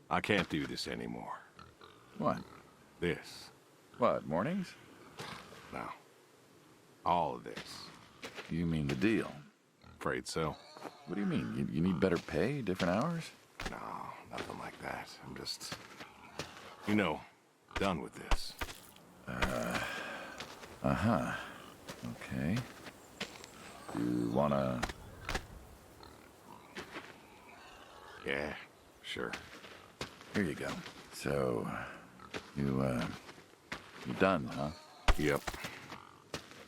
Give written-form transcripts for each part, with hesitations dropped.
I can't do this anymore. What? This. What, mornings? No. All of this. You mean the deal? Afraid so. What do you mean? You need better pay, different hours? No, nothing like that. I'm just, done with this. Uh-huh. Okay. You wanna... Yeah, sure. Here you go. So, you done, huh? Yep.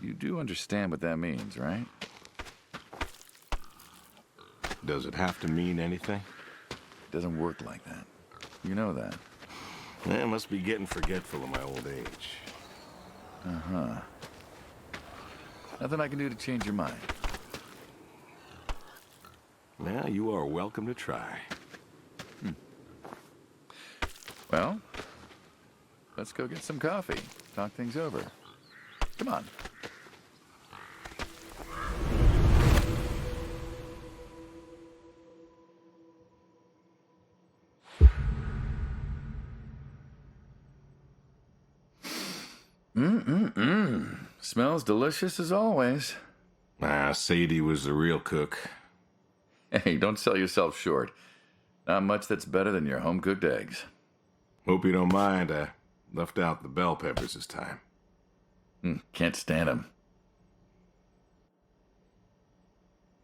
You do understand what that means, right? Does it have to mean anything? It doesn't work like that. You know that. I must be getting forgetful in my old age. Uh-huh. Nothing I can do to change your mind. Well, you are welcome to try. Well, let's go get some coffee. Talk things over. Come on. Smells delicious as always. Sadie was the real cook. Hey, don't sell yourself short. Not much that's better than your home-cooked eggs. Hope you don't mind, I left out the bell peppers this time. Can't stand them.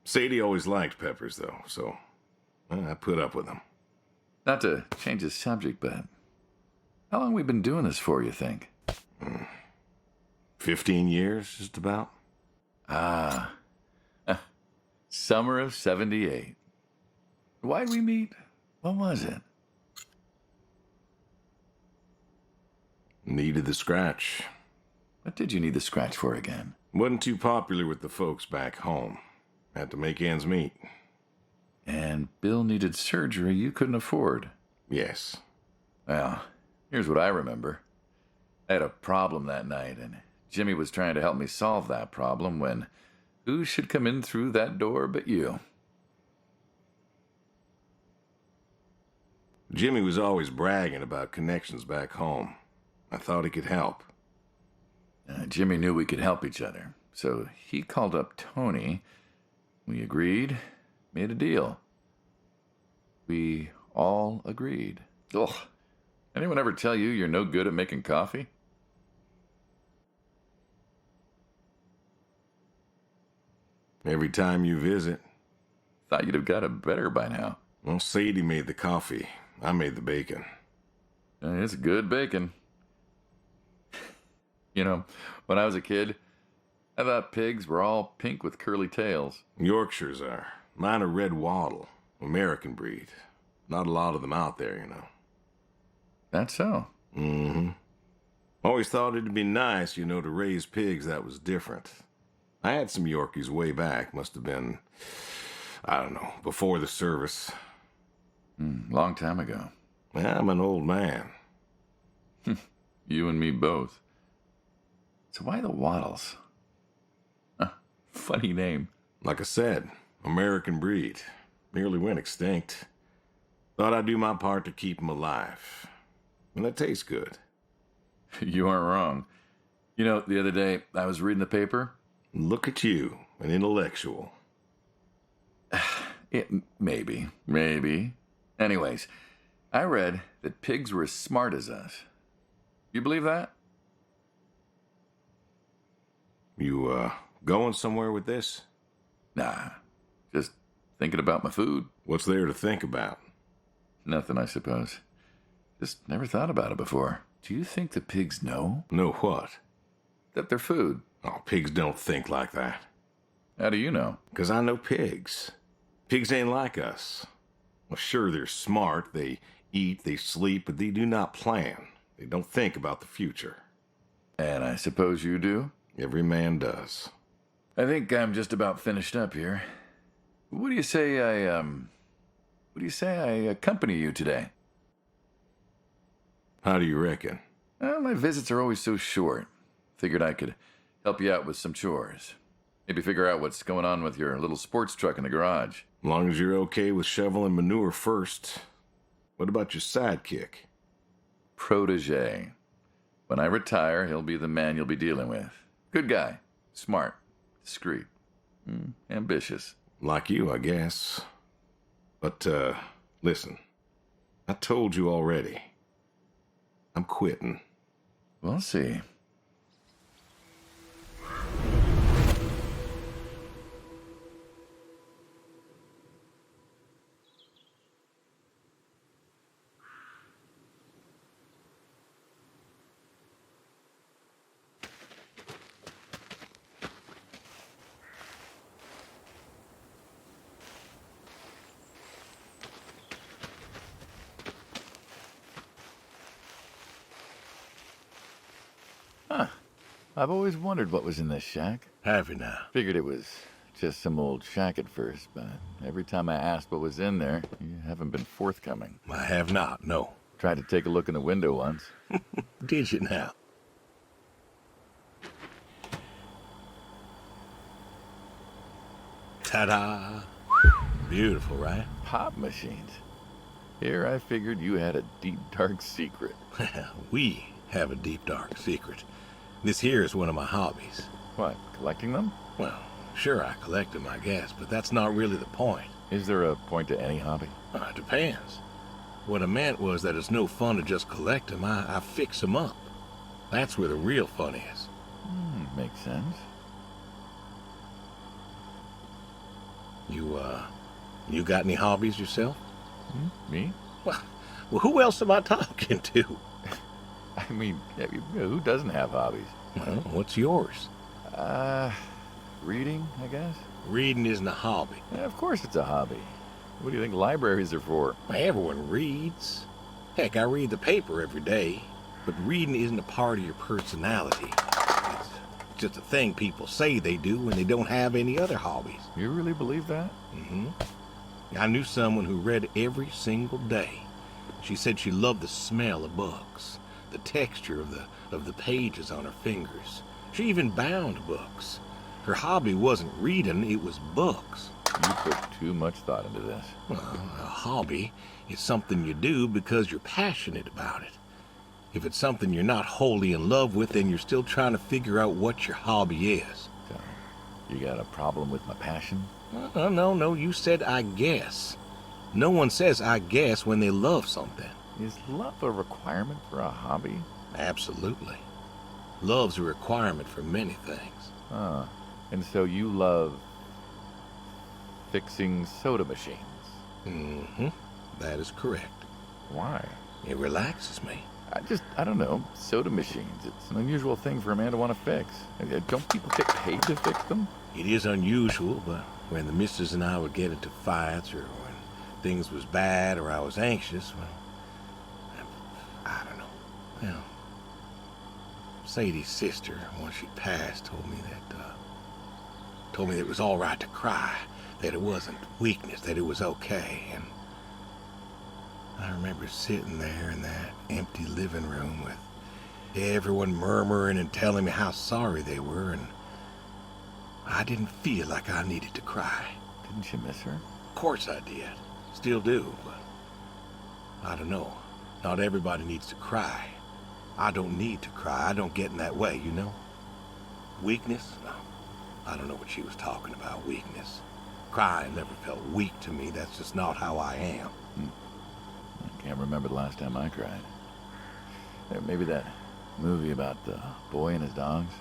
Sadie always liked peppers, though, so I put up with them. Not to change the subject, but how long we been doing this for, you think? 15 years, just about. Summer of 78. Why'd we meet? What was it? Needed the scratch. What did you need the scratch for again? Wasn't too popular with the folks back home. Had to make ends meet. And Bill needed surgery you couldn't afford. Yes. Well, here's what I remember. I had a problem that night, and Jimmy was trying to help me solve that problem when who should come in through that door but you? Jimmy was always bragging about connections back home. I thought he could help. Jimmy knew we could help each other, so he called up Tony. We agreed, made a deal. We all agreed. Ugh. Anyone ever tell you you're no good at making coffee? Every time you visit. Thought you'd have got it better by now. Well, Sadie made the coffee. I made the bacon. It's good bacon. When I was a kid, I thought pigs were all pink with curly tails. Yorkshires are. Mine are red wattle. American breed. Not a lot of them out there, That's so. Mm-hmm. Always thought it'd be nice, to raise pigs that was different. I had some Yorkies way back. Must have been, I don't know, before the service. Long time ago. Yeah, I'm an old man. You and me both. So why the Waddles? Funny name. Like I said, American breed. Nearly went extinct. Thought I'd do my part to keep them alive. And that tastes good. You aren't wrong. The other day, I was reading the paper. Look at you, an intellectual. Maybe. Anyways, I read that pigs were as smart as us. You believe that? You, going somewhere with this? Nah, just thinking about my food. What's there to think about? Nothing, I suppose. Just never thought about it before. Do you think the pigs know? Know what? That they're food. Oh, pigs don't think like that. How do you know? 'Cause I know pigs. Pigs ain't like us. Well, sure, they're smart. They eat, they sleep, but they do not plan. They don't think about the future. And I suppose you do? Every man does. I think I'm just about finished up here. What do you say I accompany you today? How do you reckon? Well, my visits are always so short. Figured I could help you out with some chores. Maybe figure out what's going on with your little sports truck in the garage. As long as you're okay with shoveling manure first. What about your sidekick? Protege. When I retire, he'll be the man you'll be dealing with. Good guy. Smart. Discreet. Ambitious. Like you, I guess. But, listen. I told you already. I'm quitting. We'll see. I've always wondered what was in this shack. Have you now? Figured it was just some old shack at first, but every time I asked what was in there, you haven't been forthcoming. I have not, no. Tried to take a look in the window once. Did you now? Ta-da! Beautiful, right? Pop machines. Here I figured you had a deep, dark secret. We have a deep, dark secret. This here is one of my hobbies. What, collecting them? Well, sure, I collect them, I guess, but that's not really the point. Is there a point to any hobby? It depends. What I meant was that it's no fun to just collect them. I fix them up. That's where the real fun is. Makes sense. You got any hobbies yourself? Me? Well, who else am I talking to? I mean, who doesn't have hobbies? Well, what's yours? Reading, I guess? Reading isn't a hobby. Yeah, of course it's a hobby. What do you think libraries are for? Everyone reads. Heck, I read the paper every day, but reading isn't a part of your personality. It's just a thing people say they do when they don't have any other hobbies. You really believe that? Mm-hmm. I knew someone who read every single day. She said she loved the smell of books, the texture of the pages on her fingers. She even bound books. Her hobby wasn't reading, it was books. You put too much thought into this. Well, a hobby is something you do because you're passionate about it. If it's something you're not wholly in love with, then you're still trying to figure out what your hobby is. So, you got a problem with my passion? No, you said I guess. No one says I guess when they love something. Is love a requirement for a hobby? Absolutely. Love's a requirement for many things. And so you love fixing soda machines? Mm-hmm. That is correct. Why? It relaxes me. I don't know. Soda machines. It's an unusual thing for a man to want to fix. Don't people get paid to fix them? It is unusual, but when the missus and I would get into fights, or when things was bad, or I was anxious, well, I don't know. Well, Sadie's sister, once she passed, told me that it was all right to cry, that it wasn't weakness, that it was okay, and I remember sitting there in that empty living room with everyone murmuring and telling me how sorry they were, and I didn't feel like I needed to cry. Didn't you miss her? Of course I did. Still do, but I don't know. Not everybody needs to cry. I don't need to cry. I don't get in that way, you know? Weakness? No. I don't know what she was talking about, weakness. Crying never felt weak to me. That's just not how I am. I can't remember the last time I cried. Maybe that movie about the boy and his dogs?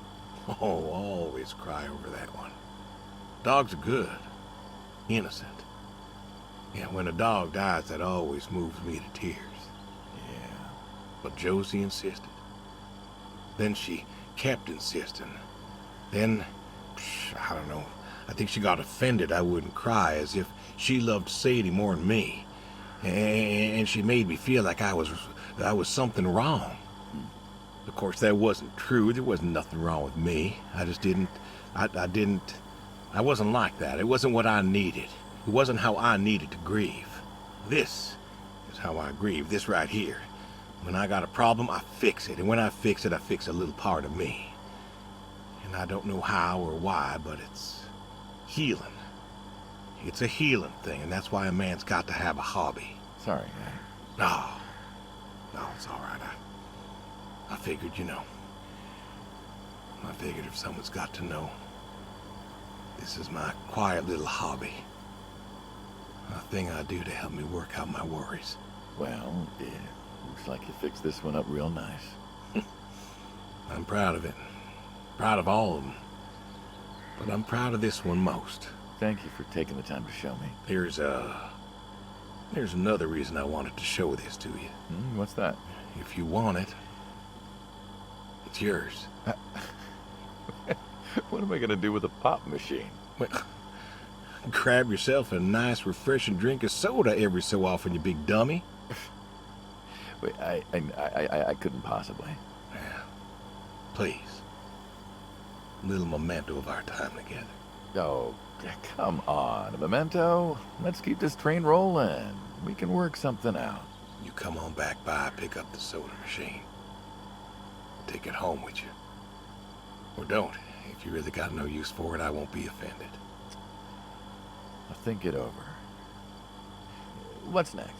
Oh, always cry over that one. Dogs are good. Innocent. Yeah, when a dog dies, that always moves me to tears. Yeah. But Josie insisted. Then she kept insisting. Then, I don't know, I think she got offended I wouldn't cry, as if she loved Sadie more than me. And she made me feel like I was something wrong. Of course, that wasn't true. There wasn't nothing wrong with me. I just didn't, I wasn't like that. It wasn't what I needed. It wasn't how I needed to grieve. This is how I grieve, this right here. When I got a problem, I fix it. And when I fix it, I fix a little part of me. And I don't know how or why, but it's healing. It's a healing thing, and that's why a man's got to have a hobby. Sorry, I No, no, it's all right. I figured, I figured if someone's got to know, this is my quiet little hobby. A thing I do to help me work out my worries. Well, yeah, looks like you fixed this one up real nice. I'm proud of it. Proud of all of them. But I'm proud of this one most. Thank you for taking the time to show me. There's another reason I wanted to show this to you. What's that? If you want it, it's yours. What am I gonna do with a pop machine? Well, grab yourself a nice, refreshing drink of soda every so often, you big dummy. Wait, I couldn't possibly. Yeah. Please. A little memento of our time together. Oh, come on, a memento. Let's keep this train rolling. We can work something out. You come on back by, pick up the soda machine. Take it home with you. Or don't. If you really got no use for it, I won't be offended. I'll think it over. What's next?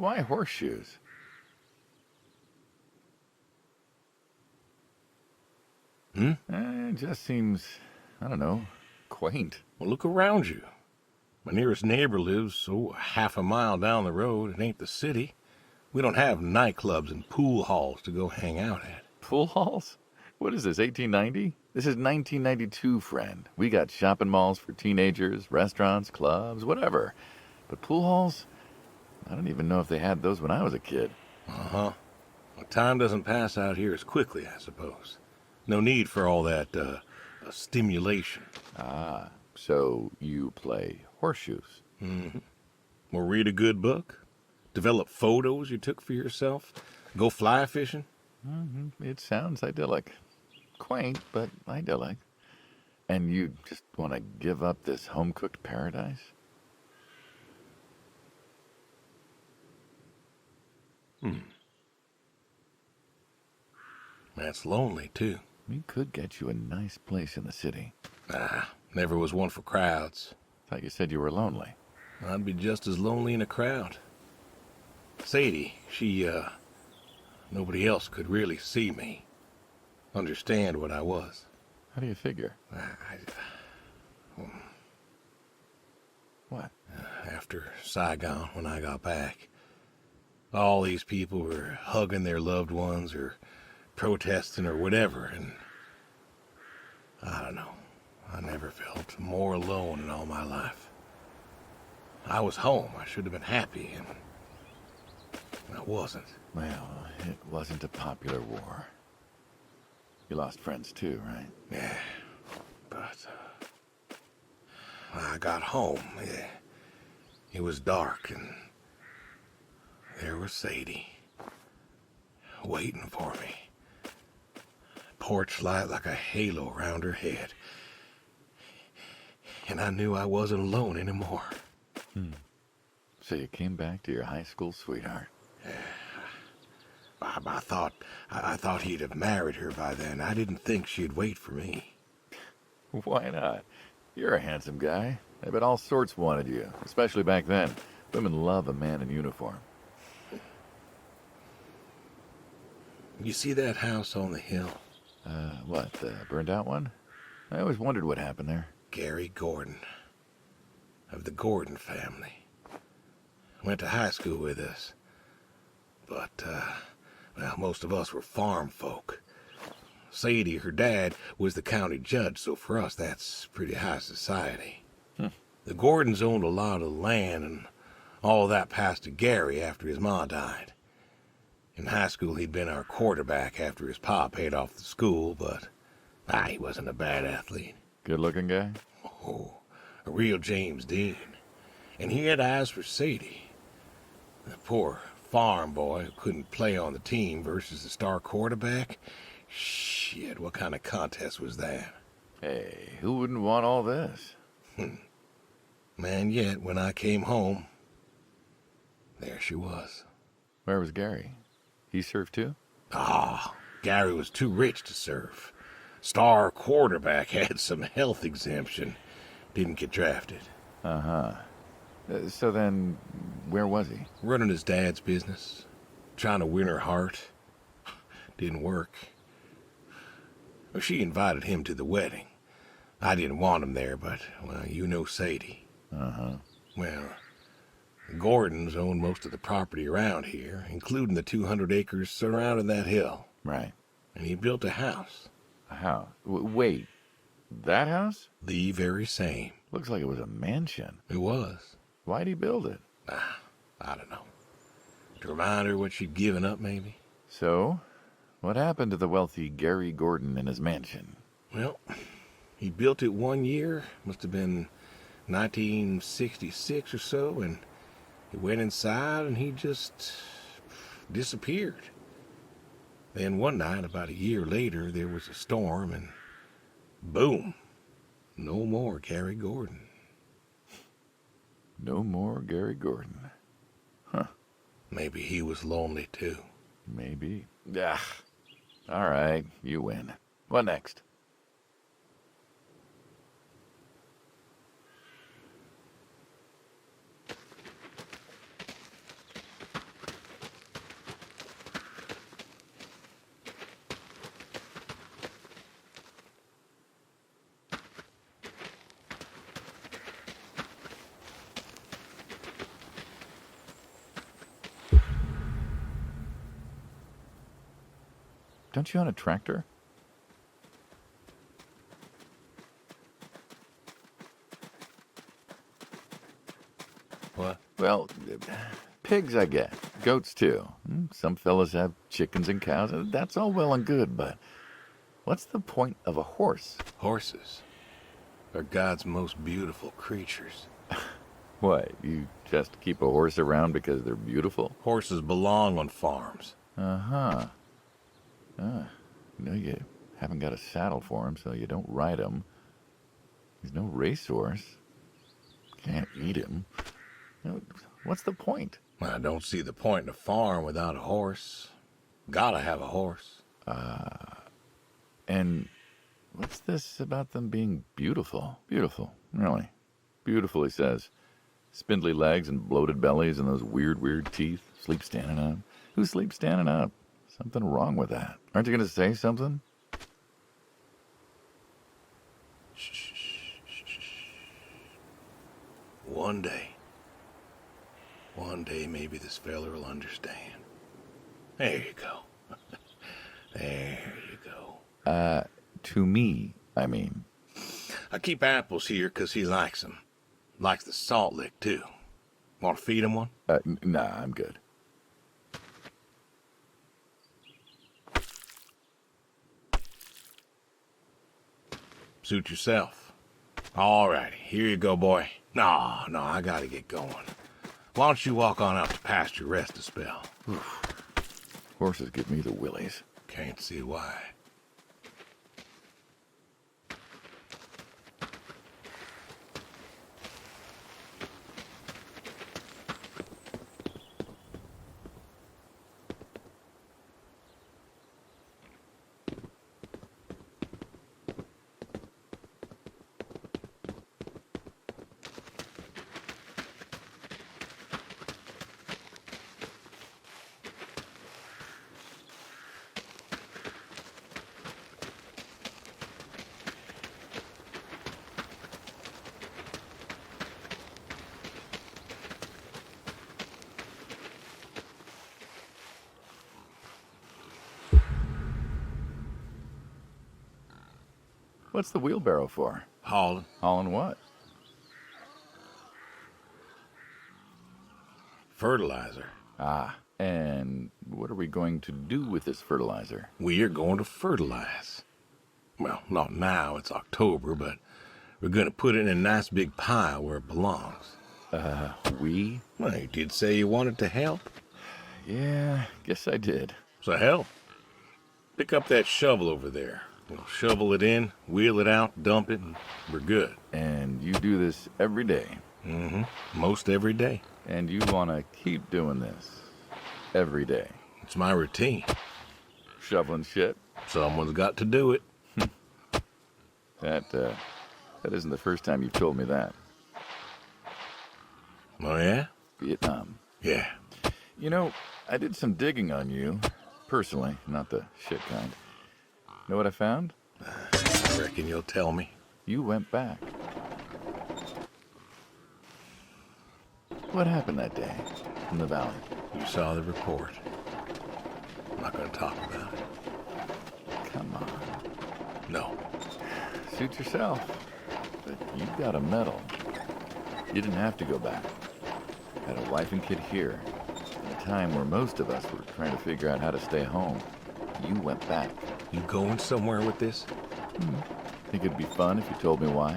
Why horseshoes? It just seems, I don't know, quaint. Well, look around you. My nearest neighbor lives, half a mile down the road. It ain't the city. We don't have nightclubs and pool halls to go hang out at. Pool halls? What is this, 1890? This is 1992, friend. We got shopping malls for teenagers, restaurants, clubs, whatever. But pool halls? I don't even know if they had those when I was a kid. Uh-huh. Well, time doesn't pass out here as quickly, I suppose. No need for all that, stimulation. Ah, so you play horseshoes. Mm-hmm. Or read a good book? Develop photos you took for yourself? Go fly fishing? It sounds idyllic. Quaint, but idyllic. And you just want to give up this home-cooked paradise? That's lonely, too. We could get you a nice place in the city. Never was one for crowds. Thought you said you were lonely. I'd be just as lonely in a crowd. Sadie, nobody else could really see me, understand what I was. How do you figure? What? After Saigon, when I got back, all these people were hugging their loved ones or protesting or whatever, and I don't know. I never felt more alone in all my life. I was home. I should have been happy, and I wasn't. Well, it wasn't a popular war. You lost friends too, right? Yeah, but I got home. It was dark, and there was Sadie waiting for me. Porch light like a halo around her head. And I knew I wasn't alone anymore. So you came back to your high school sweetheart. I thought he'd have married her by then. I didn't think she'd wait for me. Why not? You're a handsome guy. I bet all sorts wanted you, especially back then. Women love a man in uniform. You see that house on the hill? What, the burned out one? I always wondered what happened there. Gary Gordon, of the Gordon family. Went to high school with us. But, most of us were farm folk. Sadie, her dad, was the county judge, so for us that's pretty high society. The Gordons owned a lot of land, and all that passed to Gary after his ma died. In high school, he'd been our quarterback after his pa paid off the school, but he wasn't a bad athlete. Good-looking guy? Oh, a real James Dean. And he had eyes for Sadie. The poor farm boy who couldn't play on the team versus the star quarterback. Shit, what kind of contest was that? Hey, who wouldn't want all this? Man, yet when I came home, there she was. Where was Gary? He served too? Gary was too rich to serve. Star quarterback had some health exemption. Didn't get drafted. So then, where was he? Running his dad's business. Trying to win her heart. Didn't work. Well, she invited him to the wedding. I didn't want him there, but, you know Sadie. Well, the Gordons own most of the property around here, including the 200 acres surrounding that hill. Right. And he built a house. A house? Wait, that house? The very same. Looks like it was a mansion. It was. Why'd he build it? I don't know. To remind her what she'd given up, maybe? So, what happened to the wealthy Gary Gordon in his mansion? Well, he built it one year, must have been 1966 or so, and he went inside and he just disappeared. Then one night, about a year later, there was a storm and boom, no more Gary Gordon. No more Gary Gordon. Huh. Maybe he was lonely too. Maybe. All right, you win. What next? don't you own a tractor? What? Well, pigs I get. Goats too. Some fellas have chickens and cows. That's all well and good, but what's the point of a horse? Horses are God's most beautiful creatures. What, you just keep a horse around because they're beautiful? Horses belong on farms. Uh-huh. You haven't got a saddle for him, so you don't ride him. He's no racehorse. Can't eat him. What's the point? I don't see the point in a farm without a horse. Gotta have a horse. And what's this about them being beautiful? Beautiful, really. Beautiful, he says. Spindly legs and bloated bellies and those weird teeth. Sleep standing up. Who sleeps standing up? Something wrong with that. Aren't you going to say something? Shh. One day maybe this fella will understand. There you go. There you go. To me, I mean. I keep apples here 'cause he likes them. Likes the salt lick, too. Want to feed him one? Nah, I'm good. Suit yourself. All righty, here you go, boy. No, I gotta get going. Why don't you walk on out to pasture, rest a spell? Horses give me the willies. Can't see why. What's the wheelbarrow for? Hauling. Hauling what? Fertilizer. And what are we going to do with this fertilizer? We are going to fertilize. Well, not now, it's October, but we're going to put it in a nice big pile where it belongs. We? Well, you did say you wanted to help. Yeah, guess I did. So help. Pick up that shovel over there. We'll shovel it in, wheel it out, dump it, and we're good. And you do this every day? Mm-hmm. Most every day. And you want to keep doing this every day? It's my routine. Shoveling shit? Someone's got to do it. That isn't the first time you've told me that. Oh, yeah? Vietnam. Yeah. You know, I did some digging on you, personally, not the shit kind. Know what I found? I reckon you'll tell me. You went back. What happened that day in the valley? You saw the report. I'm not going to talk about it. Come on. No. Suit yourself. But you got a medal. You didn't have to go back. Had a wife and kid here. At a time where most of us were trying to figure out how to stay home. You went back. You going somewhere with this? Think it'd be fun if you told me why?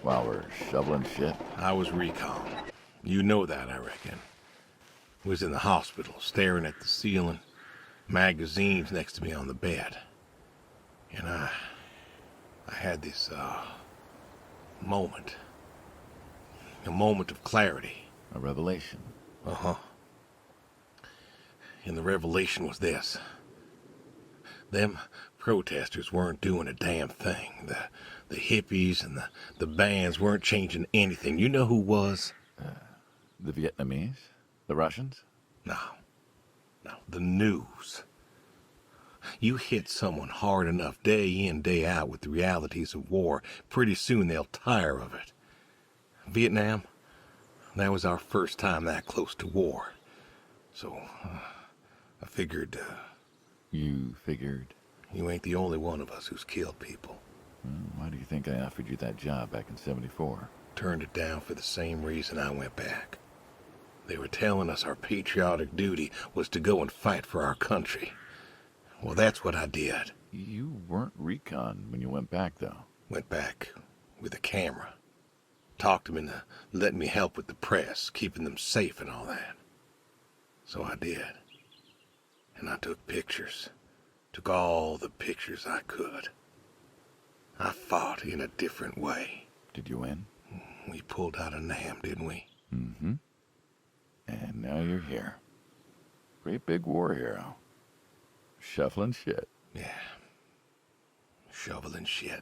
While we're shoveling shit? I was recon. You know that, I reckon. Was in the hospital, staring at the ceiling, magazines next to me on the bed. And I had this, moment. A moment of clarity. A revelation. Uh-huh. And the revelation was this. Them protesters weren't doing a damn thing. The hippies and the bands weren't changing anything. You know who was? The Vietnamese? The Russians? No. The news. You hit someone hard enough day in, day out with the realities of war, pretty soon they'll tire of it. Vietnam, that was our first time that close to war. So, I figured, You figured? You ain't the only one of us who's killed people. Why do you think I offered you that job back in '74? Turned it down for the same reason I went back. They were telling us our patriotic duty was to go and fight for our country. Well, that's what I did. You weren't recon when you went back, though. Went back with a camera. Talked them into letting me help with the press, keeping them safe and all that. So I did. And I took pictures. Took all the pictures I could. I fought in a different way. Did you win? We pulled out a Nam, didn't we? Mm-hmm. And now you're here. Great big war hero. Shuffling shit. Yeah. Shoveling shit.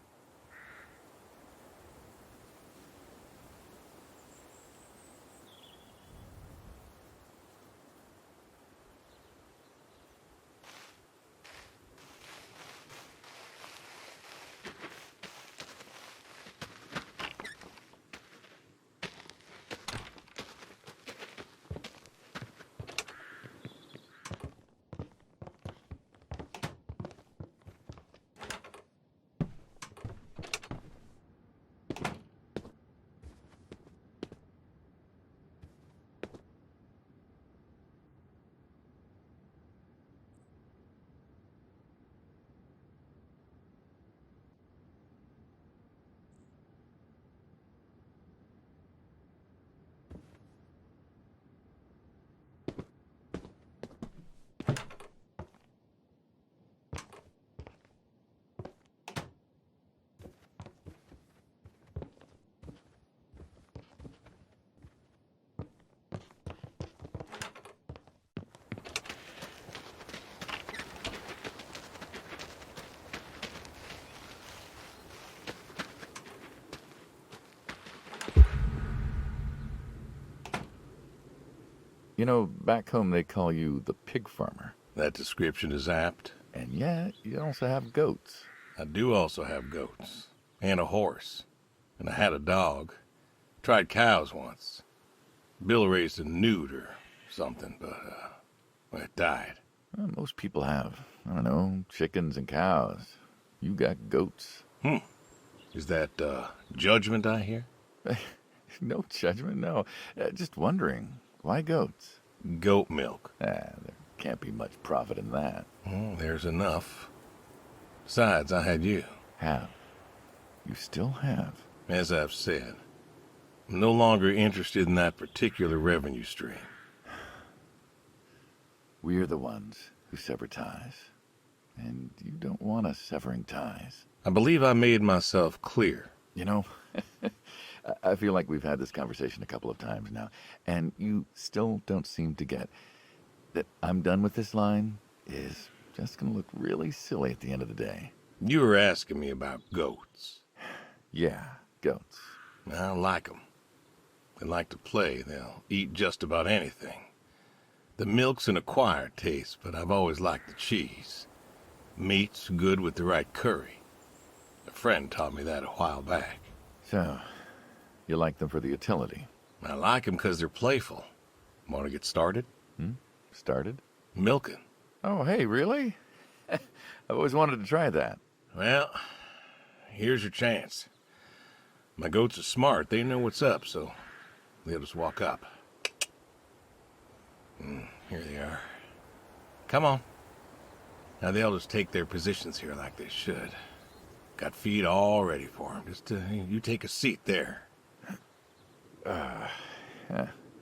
You know, back home they call you the pig farmer. That description is apt. And yet, you also have goats. I do also have goats. And a horse. And I had a dog. Tried cows once. Bill raised a newt or something, but, well, it died. Well, most people have, I don't know, chickens and cows. You got goats. Is that, judgment I hear? No judgment, no. Just wondering, why goats? Goat milk. There can't be much profit in that. Well, there's enough. Besides, I had you. Have. You still have. As I've said, I'm no longer interested in that particular revenue stream. We're the ones who sever ties. And you don't want us severing ties. I believe I made myself clear. You know, I feel like we've had this conversation a couple of times now, and you still don't seem to get that I'm done with this line is just going to look really silly at the end of the day. You were asking me about goats. Yeah, goats. I like them. They like to play. They'll eat just about anything. The milk's an acquired taste, but I've always liked the cheese. Meat's good with the right curry. A friend taught me that a while back. So, you like them for the utility? I like them because they're playful. Want to get started? Started? Milking. Oh, hey, really? I've always wanted to try that. Well, here's your chance. My goats are smart. They know what's up, so they'll just walk up. Here they are. Come on. Now they'll just take their positions here like they should. Got feed all ready for them. Just you take a seat there. Not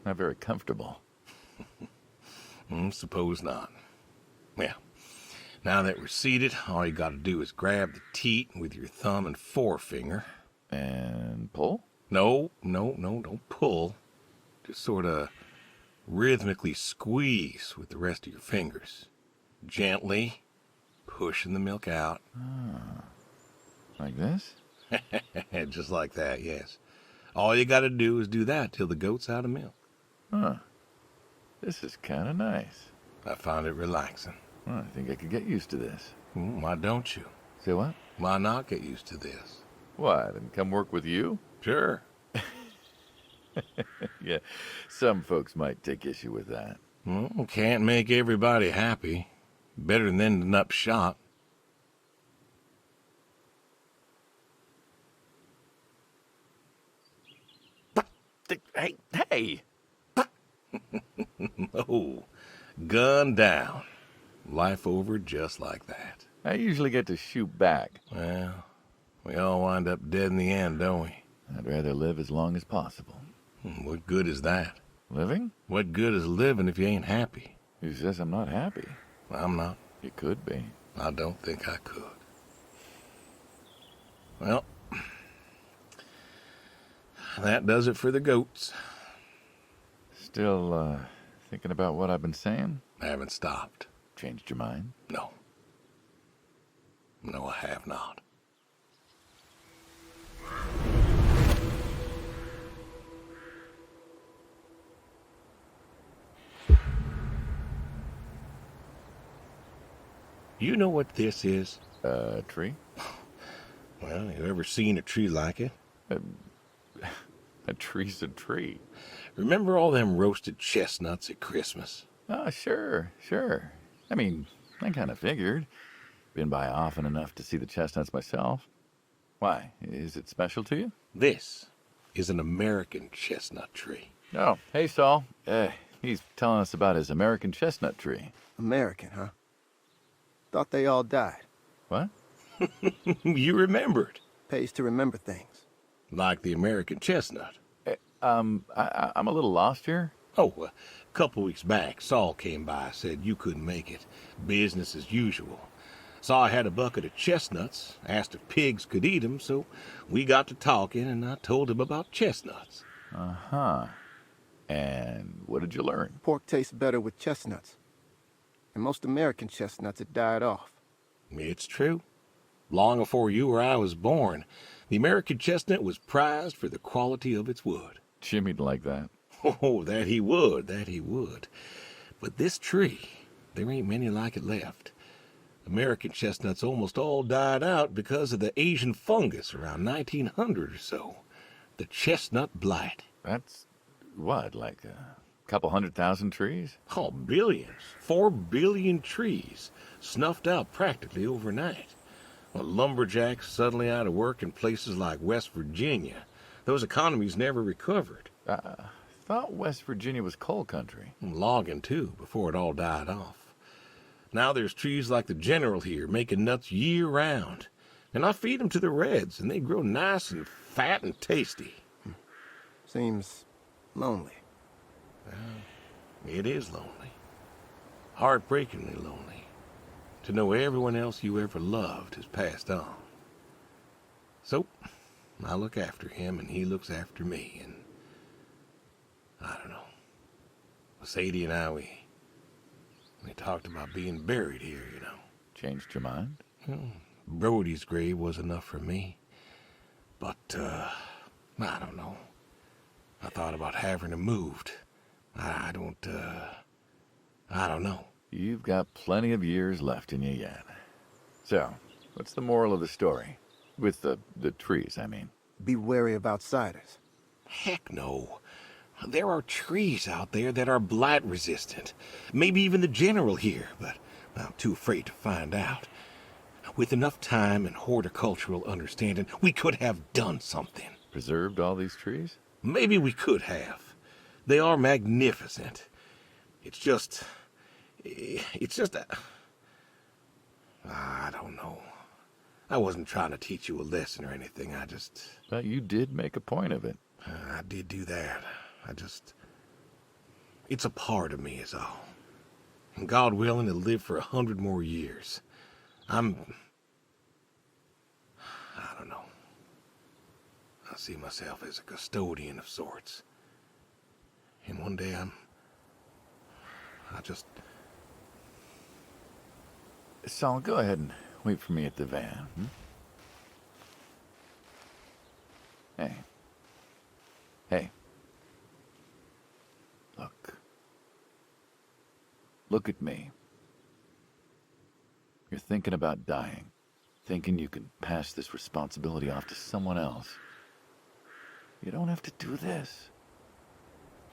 very comfortable. Suppose not. Well, now that we're seated, all you gotta do is grab the teat with your thumb and forefinger. And pull? No, don't pull. Just sort of rhythmically squeeze with the rest of your fingers. Gently pushing the milk out. Like this? Just like that, yes. All you gotta do is do that till the goat's out of milk. Huh. This is kind of nice. I find it relaxing. Well, I think I could get used to this. Why don't you? Say what? Why not get used to this? What, and come work with you? Sure. Yeah, some folks might take issue with that. Well, can't make everybody happy. Better than ending up shot. Hey, hey! Oh, gun down. Life over just like that. I usually get to shoot back. Well, we all wind up dead in the end, don't we? I'd rather live as long as possible. What good is that? Living? What good is living if you ain't happy? Who says I'm not happy? I'm not. You could be. I don't think I could. Well, that does it for the goats. Still, thinking about what I've been saying? I haven't stopped. Changed your mind? No. No, I have not. You know what this is? Tree? Well, you ever seen a tree like it? A tree's a tree. Remember all them roasted chestnuts at Christmas? Oh, sure. I mean, I kind of figured. Been by often enough to see the chestnuts myself. Why? Is it special to you? This is an American chestnut tree. Oh, hey, Saul. He's telling us about his American chestnut tree. American, huh? Thought they all died. What? You remembered. Pays to remember things. Like the American chestnut. I'm a little lost here. Oh, a couple weeks back, Saul came by, said you couldn't make it. Business as usual. Saw I had a bucket of chestnuts, asked if pigs could eat 'em, so we got to talking, and I told him about chestnuts. Uh-huh. And what did you learn? Pork tastes better with chestnuts. And most American chestnuts had died off. It's true. Long before you or I was born, the American chestnut was prized for the quality of its wood. Jimmy'd like that. Oh, that he would. But this tree, there ain't many like it left. American chestnuts almost all died out because of the Asian fungus around 1900 or so. The chestnut blight. That's, what, like a couple 100,000 trees? Oh, billions. 4 billion trees snuffed out practically overnight. Well, lumberjacks suddenly out of work in places like West Virginia. Those economies never recovered. I thought West Virginia was coal country. Logging, too, before it all died off. Now there's trees like the General here making nuts year-round. And I feed them to the reds, and they grow nice and fat and tasty. Seems lonely. Well, it is lonely. Heartbreakingly lonely. To know everyone else you ever loved has passed on. So, I look after him, and he looks after me, and I don't know. Sadie and I, we talked about being buried here, you know. Changed your mind? Brody's grave was enough for me. But, I don't know. I thought about having him moved. I don't know. You've got plenty of years left in you yet. So, what's the moral of the story? With the trees, I mean. Be wary of outsiders. Heck no. There are trees out there that are blight resistant. Maybe even the General here, but I'm too afraid to find out. With enough time and horticultural understanding, we could have done something. Preserved all these trees? Maybe we could have. They are magnificent. It's just I don't know. I wasn't trying to teach you a lesson or anything. But you did make a point of it. I did do that. It's a part of me is all. And God willing to live for 100 more years. I don't know. I see myself as a custodian of sorts. And one day Saul, go ahead and wait for me at the van. Hey. Look at me. You're thinking about dying. Thinking you can pass this responsibility off to someone else. You don't have to do this.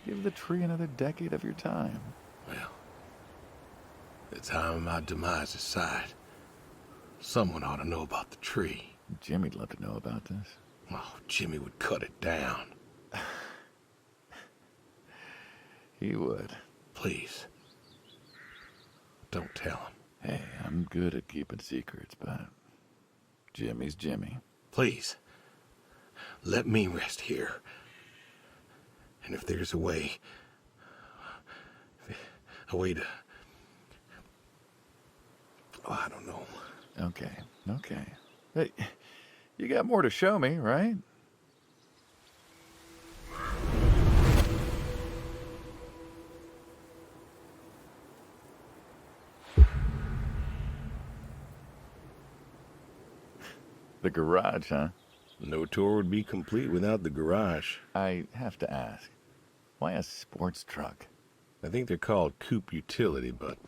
Give the tree another decade of your time. Well, The time of my demise sight. Someone ought to know about the tree. Jimmy'd love to know about this. Oh, Jimmy would cut it down. He would. Please. Don't tell him. Hey, I'm good at keeping secrets, but Jimmy's Jimmy. Please. Let me rest here. And if there's a way to... Oh, I don't know. Okay. Hey, you got more to show me, right? The garage, huh? No tour would be complete without the garage. I have to ask, why a sports truck? I think they're called coupe utility, but,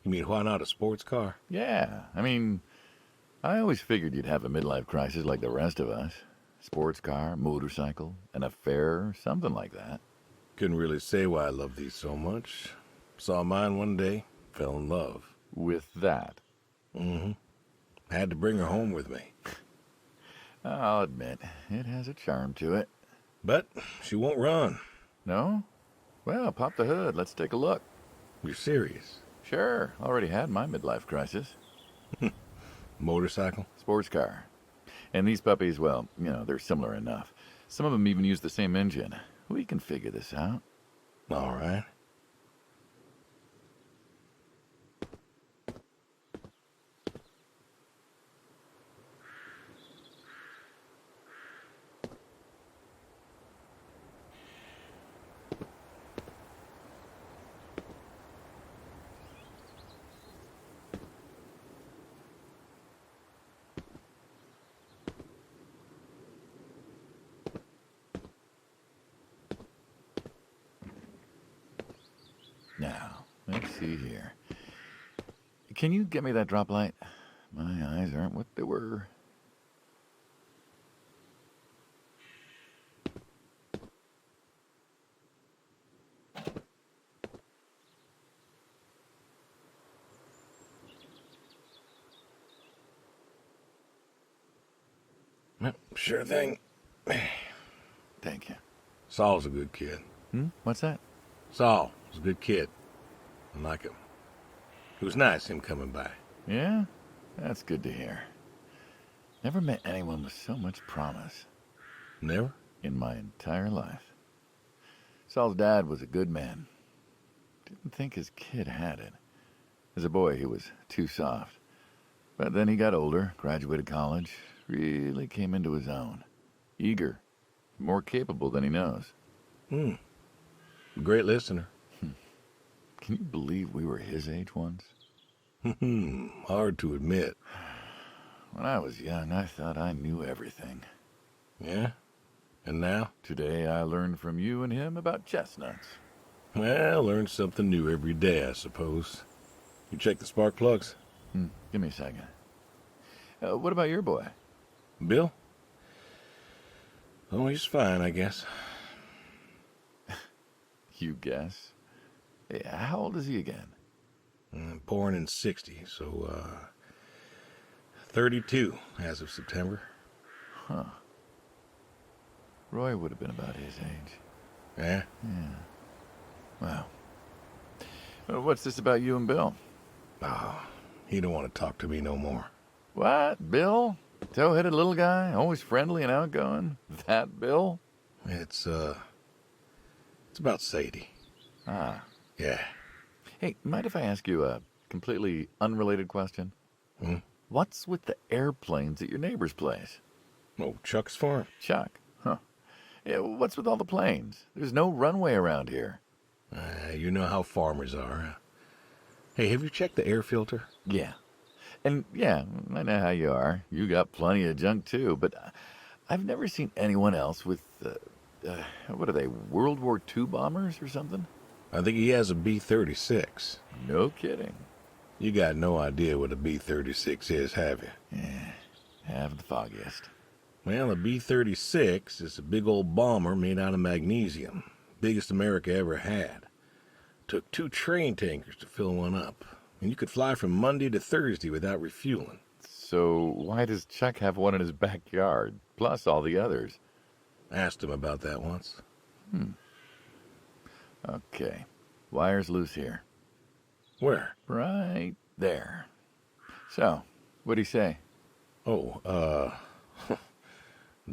you mean why not a sports car? Yeah, I mean, I always figured you'd have a midlife crisis like the rest of us. Sports car, motorcycle, an affair, something like that. Couldn't really say why I love these so much. Saw mine one day, fell in love. With that? Mm-hmm. Had to bring her home with me. I'll admit, it has a charm to it. But she won't run. No? Well, pop the hood. Let's take a look. You're serious? Sure. Already had my midlife crisis. Motorcycle? Sports car. And these puppies, well, you know, they're similar enough. Some of them even use the same engine. We can figure this out. All right. Now, let's see here. Can you get me that drop light? My eyes aren't what they were. Sure thing. Thank you. Saul's a good kid. What's that? Saul was a good kid. I like him. It was nice him coming by. Yeah? That's good to hear. Never met anyone with so much promise. Never? In my entire life. Saul's dad was a good man. Didn't think his kid had it. As a boy, he was too soft. But then he got older, graduated college, really came into his own. Eager, more capable than he knows. Great listener. Can you believe we were his age once? Hard to admit. When I was young, I thought I knew everything. Yeah? And now? Today, I learned from you and him about chestnuts. Well, learn something new every day, I suppose. You check the spark plugs? Give me a second. What about your boy? Bill? Oh, he's fine, I guess. You guess? How old is he again? Born in 60, so, 32 as of September. Huh. Roy would have been about his age. Yeah? Wow. What's this about you and Bill? Oh, he don't want to talk to me no more. What? Bill? Tow-headed little guy? Always friendly and outgoing? That Bill? It's about Sadie. Ah. Yeah. Hey, mind if I ask you a completely unrelated question? What's with the airplanes at your neighbor's place? Oh, Chuck's farm? Chuck? Huh. Yeah, what's with all the planes? There's no runway around here. You know how farmers are. Hey, have you checked the air filter? Yeah. And yeah, I know how you are. You got plenty of junk too, but I've never seen anyone else with, what are they, World War II bombers or something? I think he has a B-36. No kidding. You got no idea what a B-36 is, have you? Yeah, have the foggiest. Well, a B-36 is a big old bomber made out of magnesium. Biggest America ever had. Took 2 train tankers to fill one up. And you could fly from Monday to Thursday without refueling. So why does Chuck have one in his backyard, plus all the others? Asked him about that once. Okay. Wire's loose here. Where? Right there. So, what'd he say? Oh,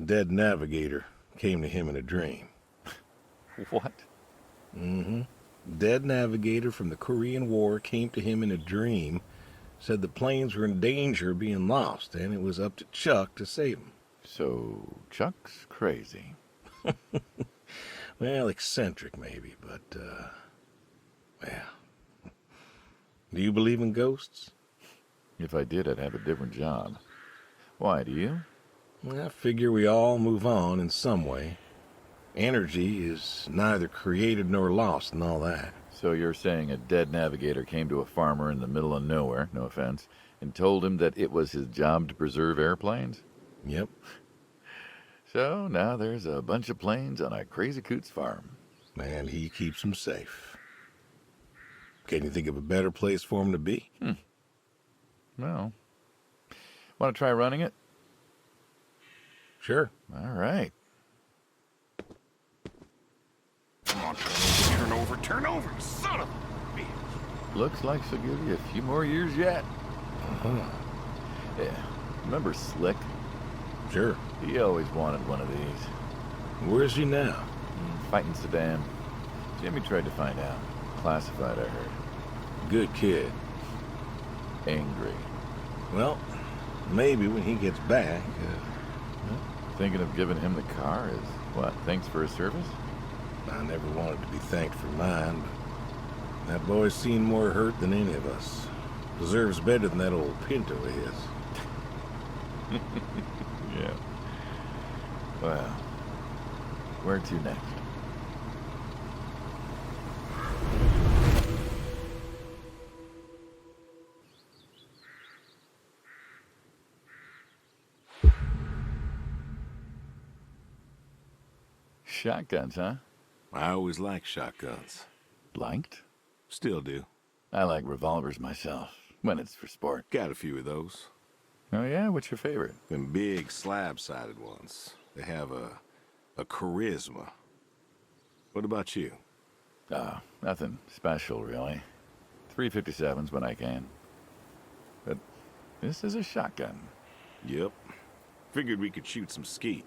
dead navigator came to him in a dream. What? Mm-hmm. Dead navigator from the Korean War came to him in a dream, said the planes were in danger of being lost, and it was up to Chuck to save them. So, Chuck's crazy. Well, eccentric maybe, but, well. Do you believe in ghosts? If I did, I'd have a different job. Why, do you? I figure we all move on in some way. Energy is neither created nor lost and all that. So you're saying a dead navigator came to a farmer in the middle of nowhere, no offense, and told him that it was his job to preserve airplanes? Yep. So now there's a bunch of planes on a crazy coot's farm. And he keeps them safe. Can you think of a better place for him to be? Well, want to try running it? Sure. All right. Come on, turn over, son of a bitch. Looks like she'll give you a few more years yet. Uh-huh. Yeah. Remember Slick? Sure. He always wanted one of these. Where's he now? Fighting Saddam. Jimmy tried to find out. Classified, I heard. Good kid. Angry. Well, maybe when he gets back. Thinking of giving him the car is what? Thanks for his service? I never wanted to be thanked for mine, but that boy's seen more hurt than any of us. Deserves better than that old Pinto of his. Yeah. Well, where to next? Shotguns, huh? I always liked shotguns. Liked? Still do. I like revolvers myself, when it's for sport. Got a few of those. Oh yeah? What's your favorite? Them big slab-sided ones. They have a charisma. What about you? Nothing special, really. 357s when I can. But this is a shotgun. Yep. Figured we could shoot some skeet.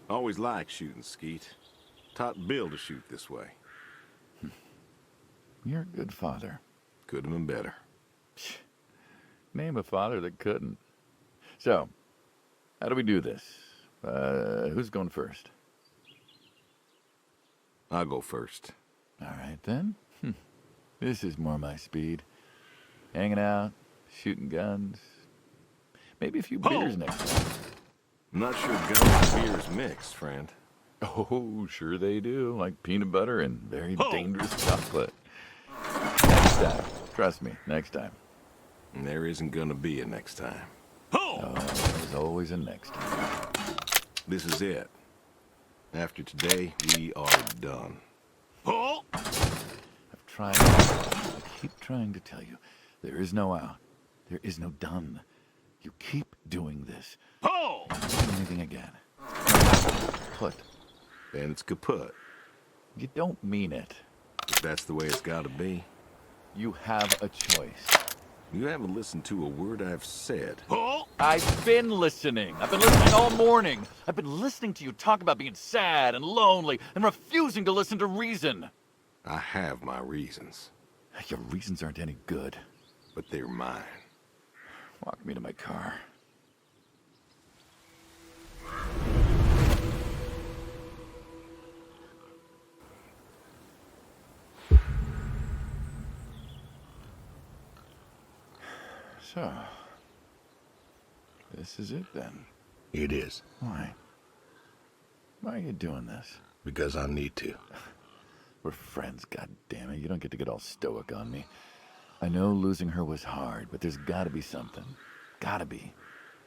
Always liked shooting skeet. Taught Bill to shoot this way. You're a good father. Could have been better. Name a father that couldn't. So, how do we do this? Who's going first? I'll go first. All right, then. This is more my speed. Hanging out, shooting guns. Maybe a few beers next time. I'm not sure guns and beer's mixed, friend. Oh, sure they do. Like peanut butter and very dangerous chocolate. Next time. Trust me, next time. And there isn't gonna be a next time. Oh, there's always a next time. This is it. After today, we are done. I've tried. I keep trying to tell you. There is no out. There is no done. You keep doing this. Don't do anything again. Put. And it's kaput. You don't mean it. If that's the way it's gotta be. You have a choice. You haven't listened to a word I've said. I've been listening. I've been listening all morning. I've been listening to you talk about being sad and lonely and refusing to listen to reason. I have my reasons, Your reasons aren't any good. but they're mine. Walk me to my car. So, this is it then. It is. Why? Why are you doing this? Because I need to. We're friends, goddammit. You don't get to get all stoic on me. I know losing her was hard, but there's gotta be something. Gotta be.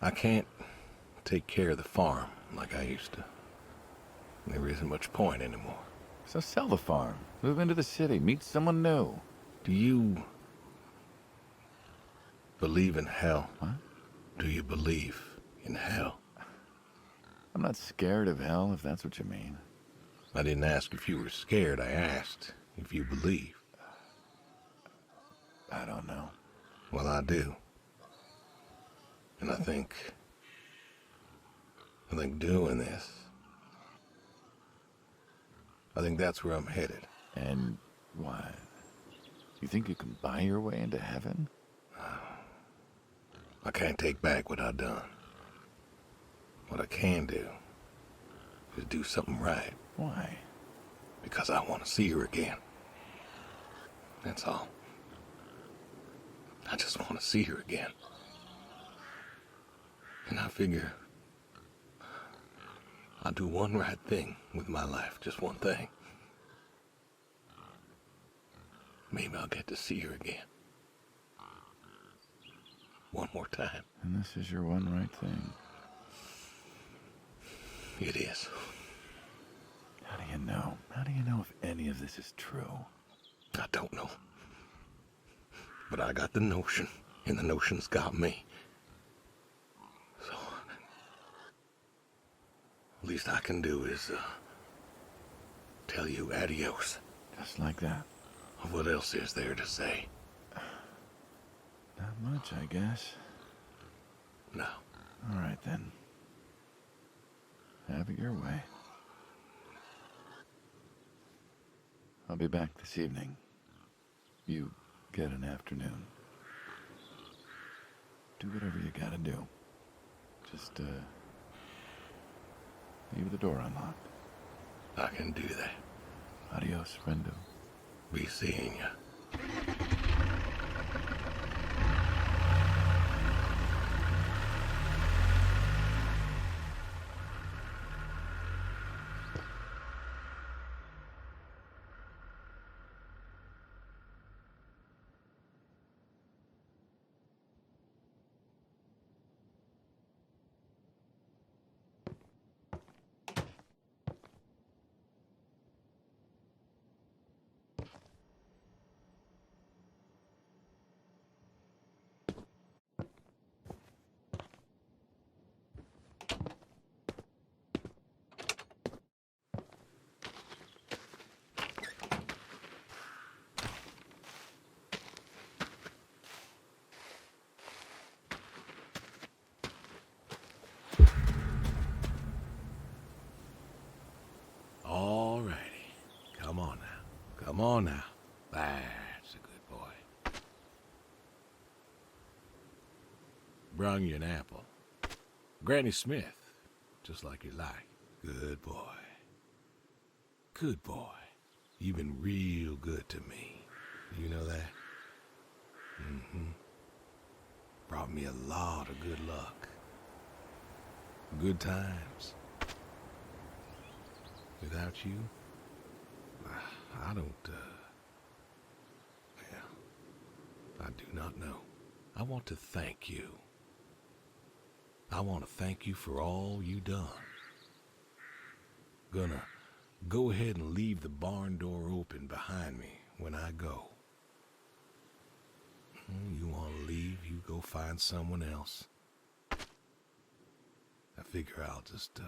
I can't take care of the farm like I used to. There isn't much point anymore. So sell the farm. Move into the city. Meet someone new. Do you Believe in hell. What? Do you believe in hell? I'm not scared of hell, if that's what you mean. I didn't ask if you were scared. I asked if you believe. I don't know. Well, I do. And I think doing this, I think that's where I'm headed. And why? You think you can buy your way into heaven? I can't take back what I've done. What I can do is do something right. Why? Because I want to see her again. That's all. I just want to see her again. And I figure I'll do one right thing with my life, just one thing. Maybe I'll get to see her again. One more time. And this is your one right thing. It is. How do you know? How do you know if any of this is true? I don't know. But I got the notion, and the notion's got me. So, least I can do is, tell you adios. Just like that. What else is there to say? Not much, I guess. No. All right, then. Have it your way. I'll be back this evening. You get an afternoon. Do whatever you gotta do. Just, leave the door unlocked. I can do that. Adios, friendo. Be seeing ya. All righty. Come on now. Come on now. That's a good boy. Brung you an apple. Granny Smith, just like you like. Good boy. Good boy. You've been real good to me. You know that? Mm-hmm. Brought me a lot of good luck. Good times. Without you, I don't, I do not know. I want to thank you. I want to thank you for all you done. Gonna go ahead and leave the barn door open behind me when I go. You want to leave, you go find someone else. I figure I'll just,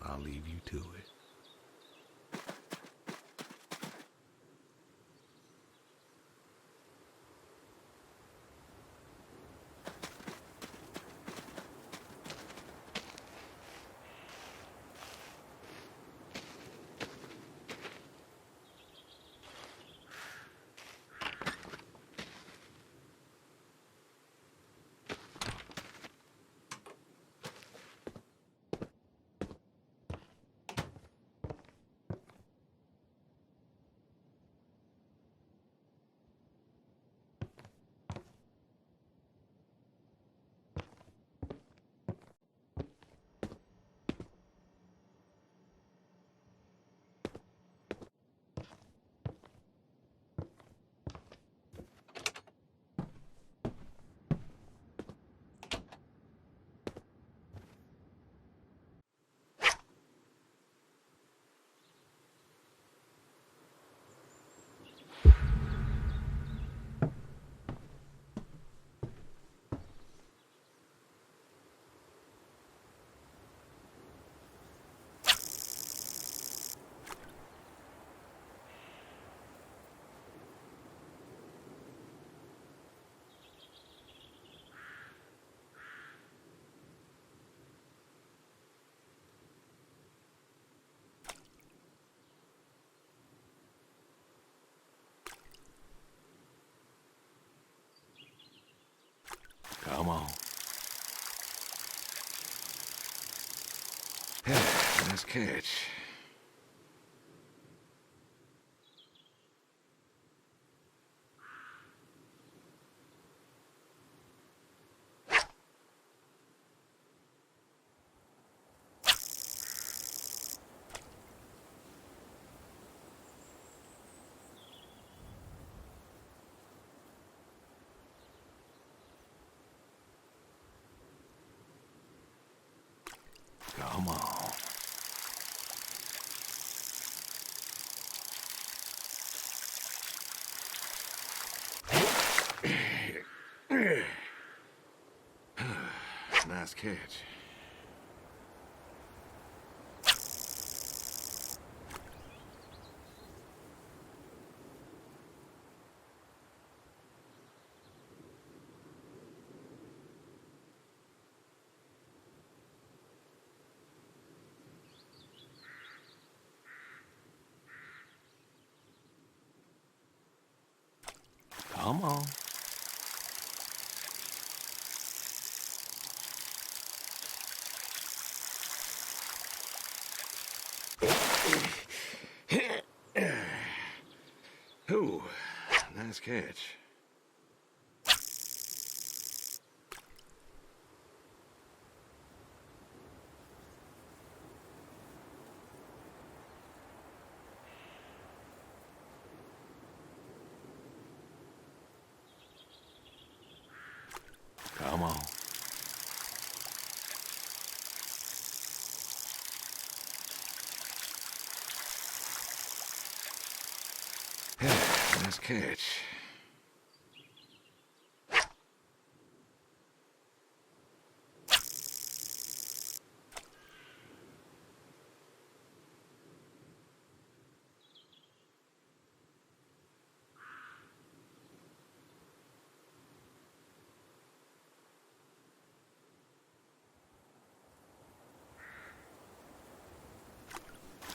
I'll leave you to it. Nice catch. Come on. Nice catch. Come on. Ooh, nice catch. Come on. Nice catch.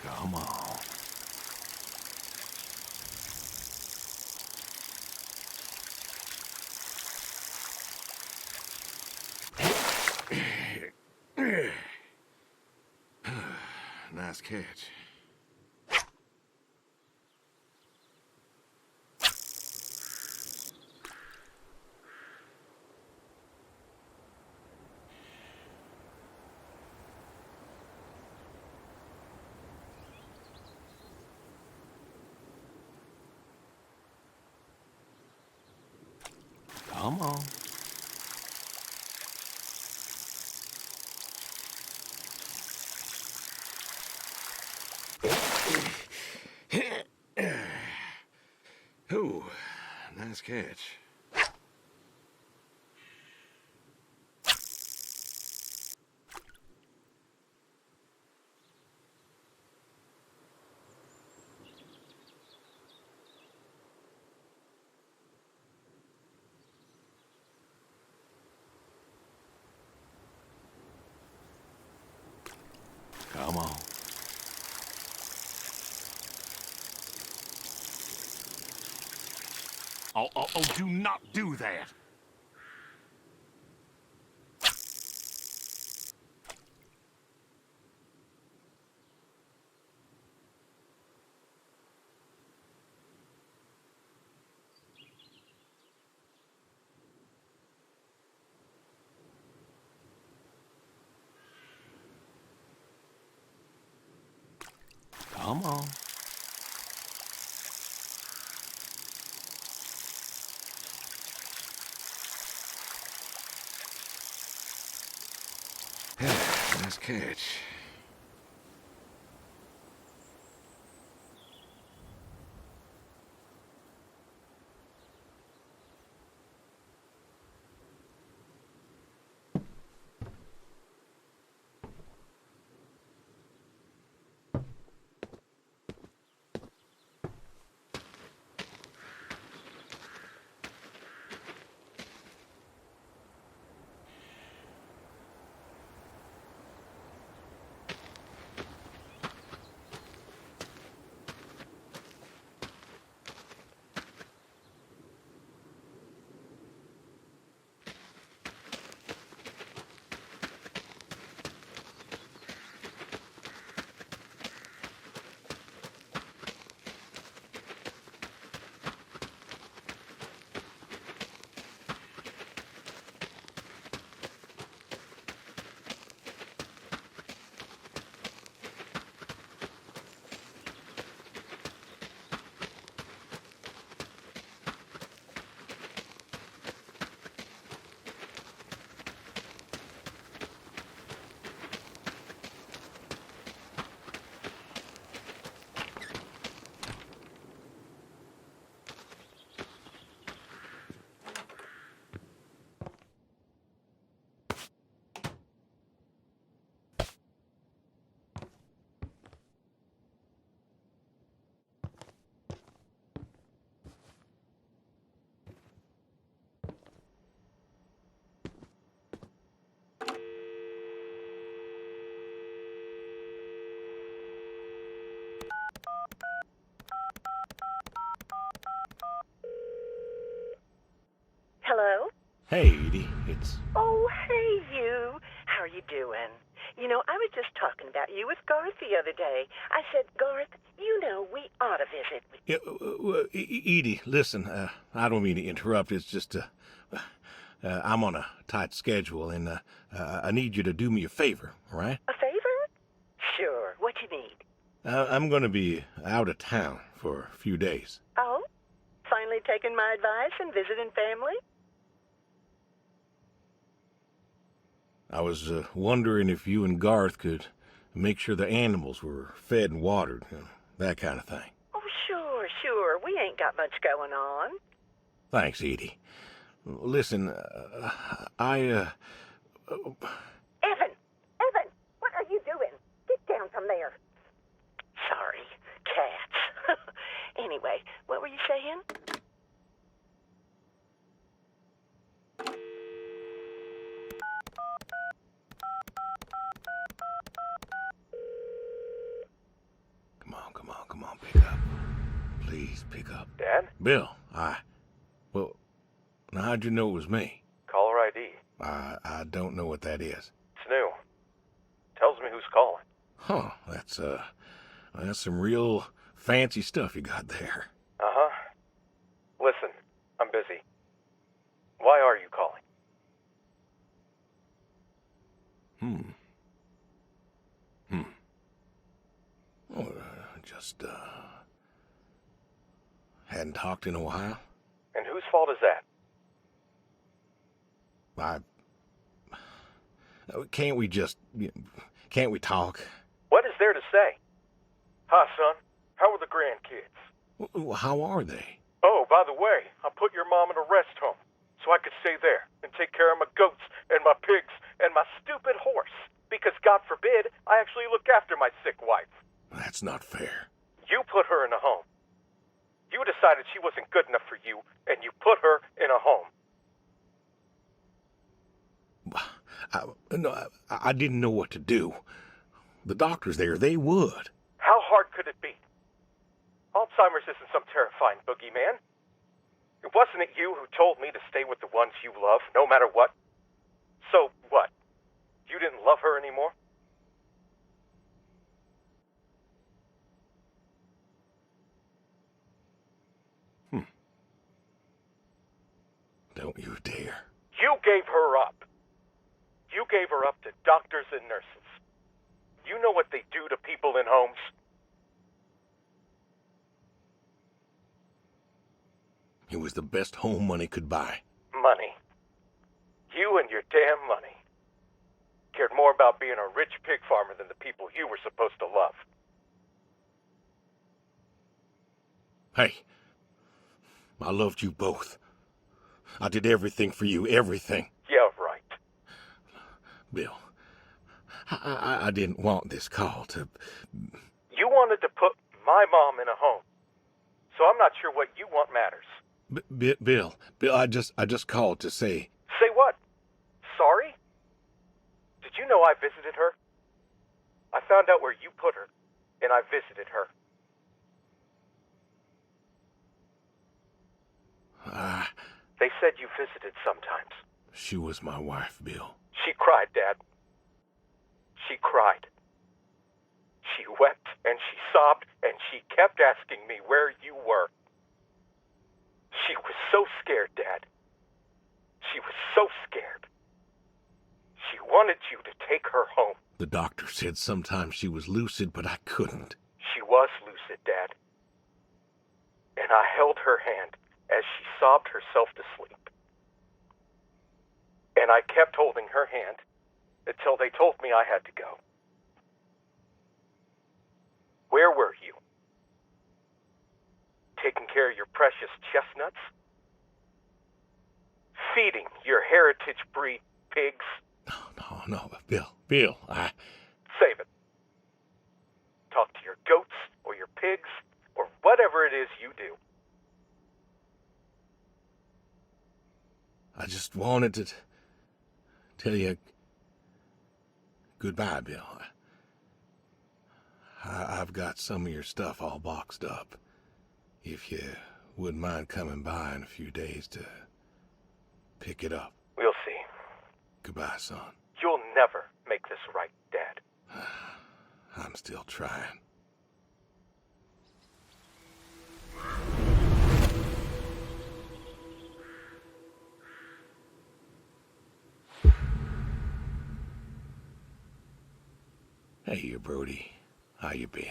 Come on. Nice catch. Come on. Ooh, nice catch. Come on. Oh, do not do that. Come on. Nice catch. Hey, Edie, it's... Oh, hey, you. How are you doing? You know, I was just talking about you with Garth the other day. I said, Garth, you know, we ought to visit. Edie, listen, I don't mean to interrupt. It's just, I'm on a tight schedule, and I need you to do me a favor, all right? A favor? Sure. What you need? I'm going to be out of town for a few days. Oh? Finally taking my advice and visiting family? I was wondering if you and Garth could make sure the animals were fed and watered, that kind of thing. Oh, sure. We ain't got much going on. Thanks, Edie. Listen, Evan, what are you doing? Get down from there. Sorry, cats. Anyway, what were you saying? Come on, pick up. Please, pick up. Dad? Bill, well, now how'd you know it was me? Caller ID. I don't know what that is. It's new. Tells me who's calling. Huh, that's some real fancy stuff you got there. Uh-huh. Listen, I'm busy. Why are you calling? Well, just, hadn't talked in a while. And whose fault is that? Can't we talk? What is there to say? Hi, son. How are the grandkids? How are they? Oh, by the way, I put your mom in a rest home so I could stay there and take care of my goats and my pigs and my stupid horse. Because, God forbid, I actually look after my sick wife. That's not fair. You put her in a home. You decided she wasn't good enough for you, and you put her in a home. I didn't know what to do. The doctors there, they would. How hard could it be? Alzheimer's isn't some terrifying boogeyman. It wasn't it you who told me to stay with the ones you love, no matter what? So what? You didn't love her anymore? Don't you dare. You gave her up. You gave her up to doctors and nurses. You know what they do to people in homes. It was the best home money could buy. Money. You and your damn money. Cared more about being a rich pig farmer than the people you were supposed to love. Hey, I loved you both. I did everything for you, everything. Yeah, right. Bill, I didn't want this call to... You wanted to put my mom in a home. So I'm not sure what you want matters. Bill, I just called to say... Say what? Sorry? Did you know I visited her? I found out where you put her, and I visited her. They said you visited sometimes. She was my wife, Bill. She cried, Dad. She cried. She wept and she sobbed and she kept asking me where you were. She was so scared, Dad. She was so scared. She wanted you to take her home. The doctor said sometimes she was lucid, but I couldn't. She was lucid, Dad. And I held her hand as she sobbed herself to sleep. And I kept holding her hand until they told me I had to go. Where were you? Taking care of your precious chestnuts? Feeding your heritage breed pigs? No, Bill, I... Save it. Talk to your goats or your pigs or whatever it is you do. I just wanted to tell you goodbye, Bill. I've got some of your stuff all boxed up. If you wouldn't mind coming by in a few days to pick it up. Goodbye, son. You'll never make this right, Dad. I'm still trying. Hey, Brody. How you been?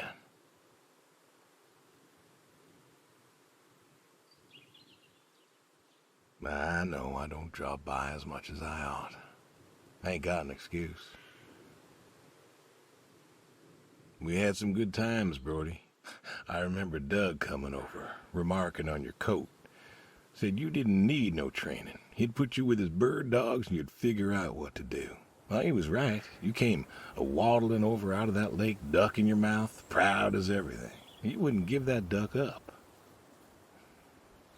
I know I don't drop by as much as I ought. I ain't got an excuse. We had some good times, Brody. I remember Doug coming over, remarking on your coat. Said you didn't need no training. He'd put you with his bird dogs and you'd figure out what to do. Well, he was right. You came a-waddling over out of that lake, duck in your mouth, proud as everything. You wouldn't give that duck up.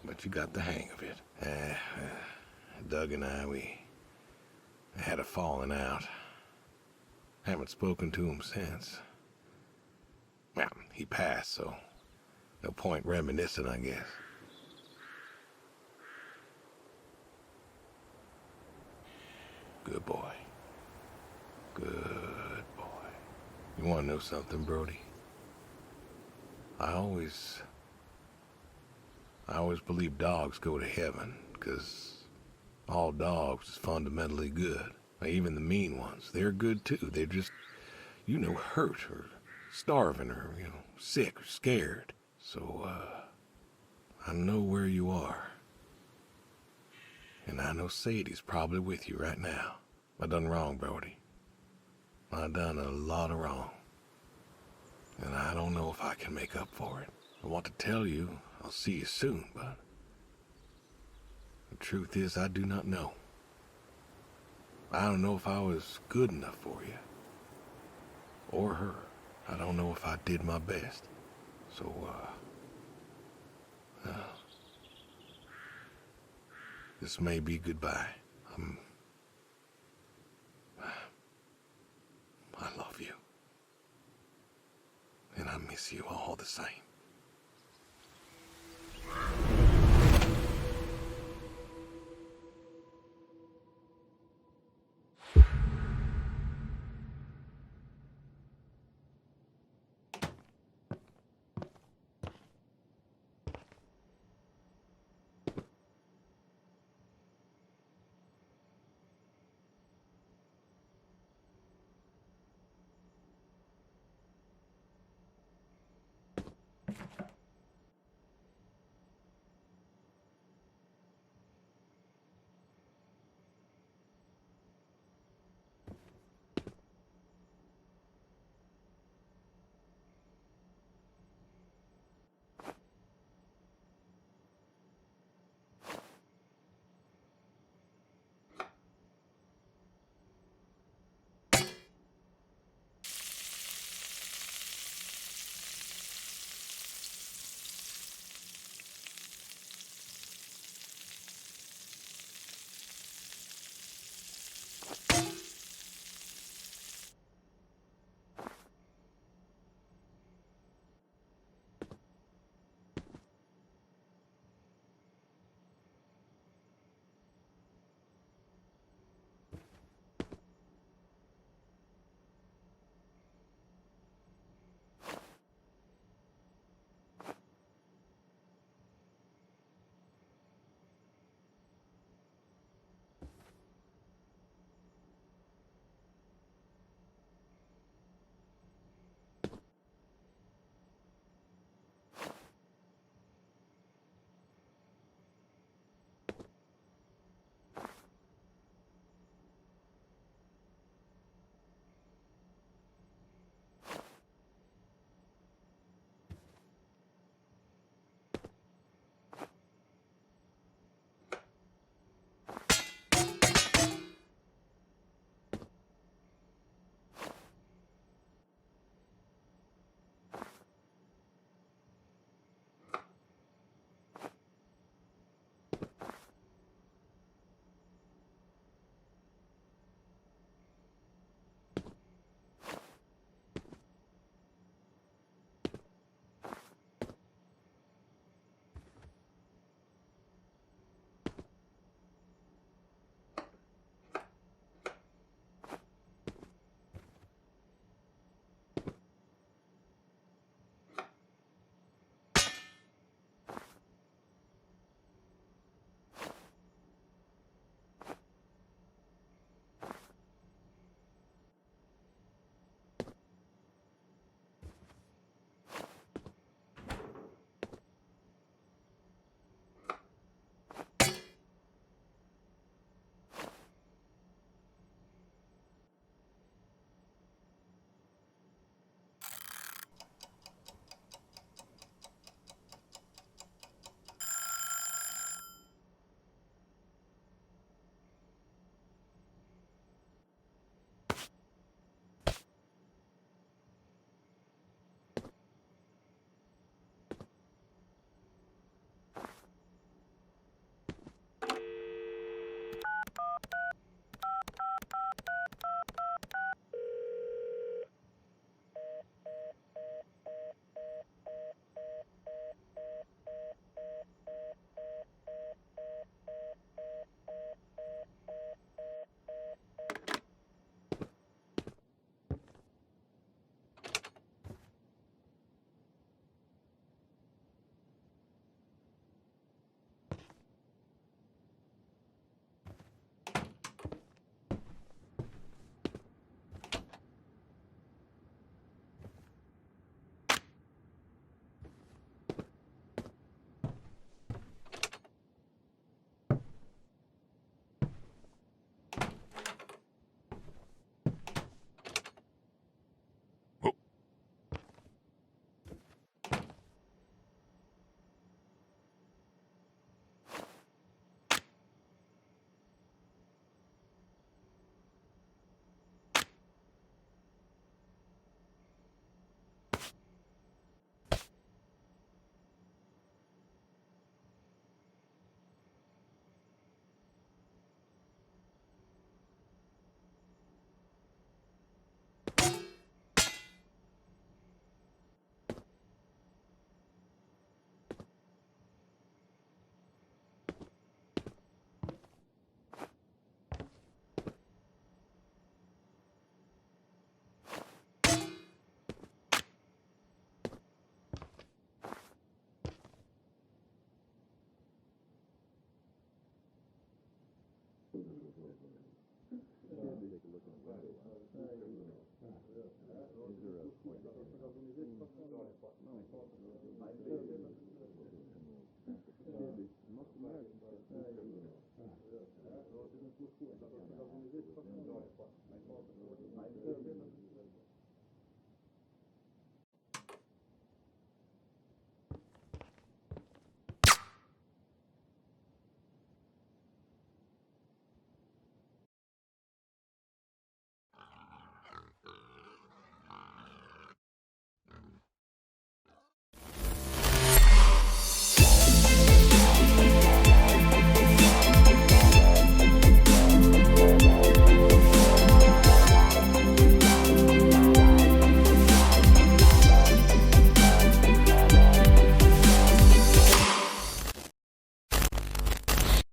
But you got the hang of it. Doug and I, we had a falling out. Haven't spoken to him since. Well, he passed, so no point reminiscing, I guess. Good boy. Good boy. You want to know something, Brody? I always believe dogs go to heaven, 'cause all dogs is fundamentally good. Even the mean ones, they're good too. They're just, hurt or starving or, sick or scared. So, I know where you are. And I know Sadie's probably with you right now. I done wrong, Brody. I done a lot of wrong. And I don't know if I can make up for it. I want to tell you I'll see you soon, but the truth is I do not know. I don't know if I was good enough for you. Or her. I don't know if I did my best. So, this may be goodbye. I love you. And I miss you all the same.